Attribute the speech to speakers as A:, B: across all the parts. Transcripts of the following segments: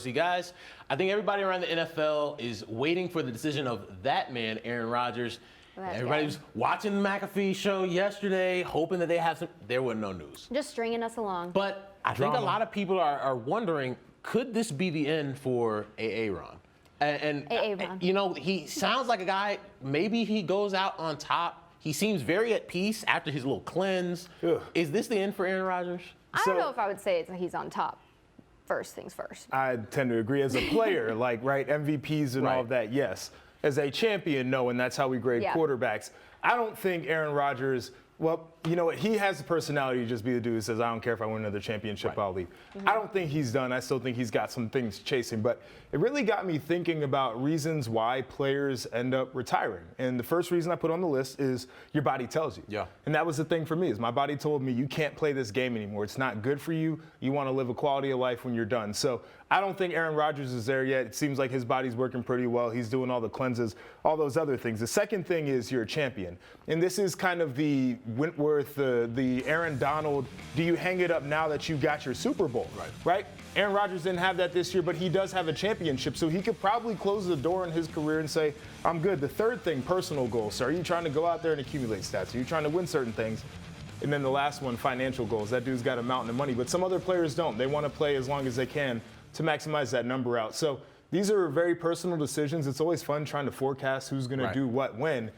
A: See, guys, I think everybody around the NFL is waiting for the decision of that man, Aaron Rodgers. Everybody was watching the McAfee show yesterday, hoping that they have some. There was no news.
B: Just stringing us along.
A: But I think a lot of people are wondering, could this be the end for Aaron? And you know, he sounds like a guy, maybe he goes out on top. He seems very at peace after his little cleanse. Ugh. Is this the end for Aaron Rodgers?
B: I don't know if I would say he's on top. First things first.
C: I tend to agree. As a player, like, right, MVPs and all of that, yes. As a champion, no, and that's how we grade quarterbacks. I don't think Aaron Rodgers, well, you know what, he has the personality to just be the dude who says, I don't care if I win another championship, I'll leave. I don't think he's done. I still think he's got some things chasing. But it really got me thinking about reasons why players end up retiring. And the first reason I put on the list is your body tells you. Yeah. And that was the thing for me, is my body told me, you can't play this game anymore. It's not good for you. You want to live a quality of life when you're done. So I don't think Aaron Rodgers is there yet. It seems like his body's working pretty well. He's doing all the cleanses, all those other things. The second thing is you're a champion. And this is kind of the Wentworth, the Aaron Donald, do you hang it up now that you got your Super Bowl? Right? Aaron Rodgers didn't have that this year, but he does have a championship, so he could probably close the door in his career and say, I'm good. The third thing, personal goals. So are you trying to go out there and accumulate stats? Are you trying to win certain things? And then the last one, financial goals. That dude's got a mountain of money, but some other players don't. They want to play as long as they can to maximize that number out. So these are very personal decisions. It's always fun trying to forecast who's going to do what when.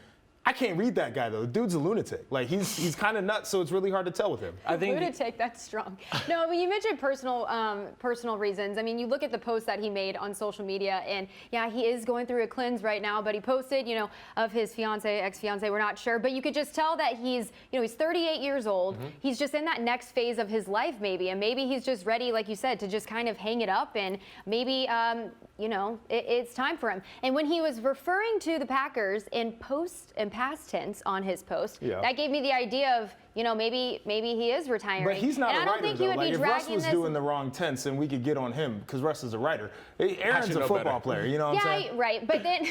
C: I can't read that guy, though. The dude's a lunatic. Like, he's kind of nuts, so it's really hard to tell with him.
B: I think lunatic, that's strong. No, but you mentioned personal reasons. I mean, you look at the post that he made on social media, and yeah, he is going through a cleanse right now, but he posted, you know, of his fiance, ex-fiance, we're not sure, but you could just tell that he's 38 years old. He's just in that next phase of his life, maybe, and maybe he's just ready, like you said, to just kind of hang it up, and maybe, you know, it's time for him. And when he was referring to the Packers in past tense on his post, that gave me the idea of, you know, maybe he is retiring.
C: But he's not
B: and
C: a
B: I don't
C: writer,
B: think
C: though.
B: he would
C: like,
B: be
C: if
B: dragging
C: Russ was
B: this
C: doing the wrong tense, then we could get on him, because Russ is a writer. Aaron's a football player, you know what I'm saying?
B: Right. But then,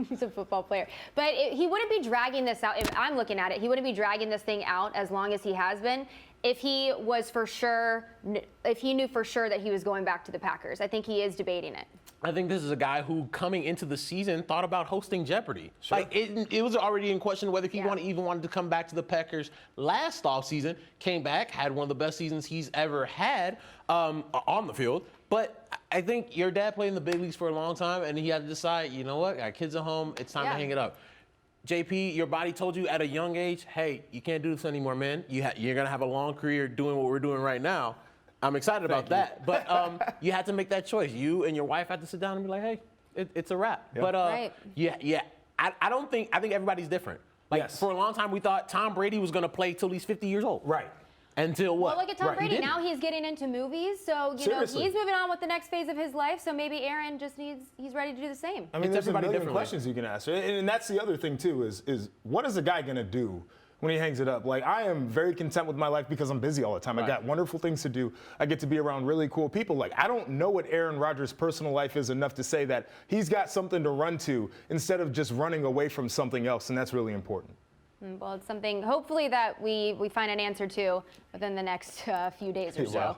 B: he's a football player. But he wouldn't be dragging this out. If I'm looking at it, he wouldn't be dragging this thing out as long as he has been if he was for sure, if he knew for sure that he was going back to the Packers. I think he is debating it.
A: I think this is a guy who, coming into the season, thought about hosting Jeopardy. Like, it was already in question whether he even wanted to come back to the Packers last offseason. Came back, had one of the best seasons he's ever had on the field. But I think your dad played in the big leagues for a long time, and he had to decide, you know what, I got kids at home, it's time to hang it up. JP, your body told you at a young age, hey, you can't do this anymore, man. You're going to have a long career doing what we're doing right now. I'm excited about that. But you had to make that choice. You and your wife had to sit down and be like, hey, it's a wrap. But I think everybody's different. Like, for a long time, we thought Tom Brady was going to play till he's 50 years old.
C: Right.
A: Until what?
B: Well, look at Tom Brady. Now he's getting into movies, so you know he's moving on with the next phase of his life. So maybe Aaron just he's ready to do the same.
C: I mean, there's a million questions you can ask, and that's the other thing too. Is what is a guy gonna do when he hangs it up? Like, I am very content with my life because I'm busy all the time. I got wonderful things to do. I get to be around really cool people. Like, I don't know what Aaron Rodgers' personal life is enough to say that he's got something to run to instead of just running away from something else, and that's really important.
B: Well, it's something hopefully that we find an answer to within the next few days or so.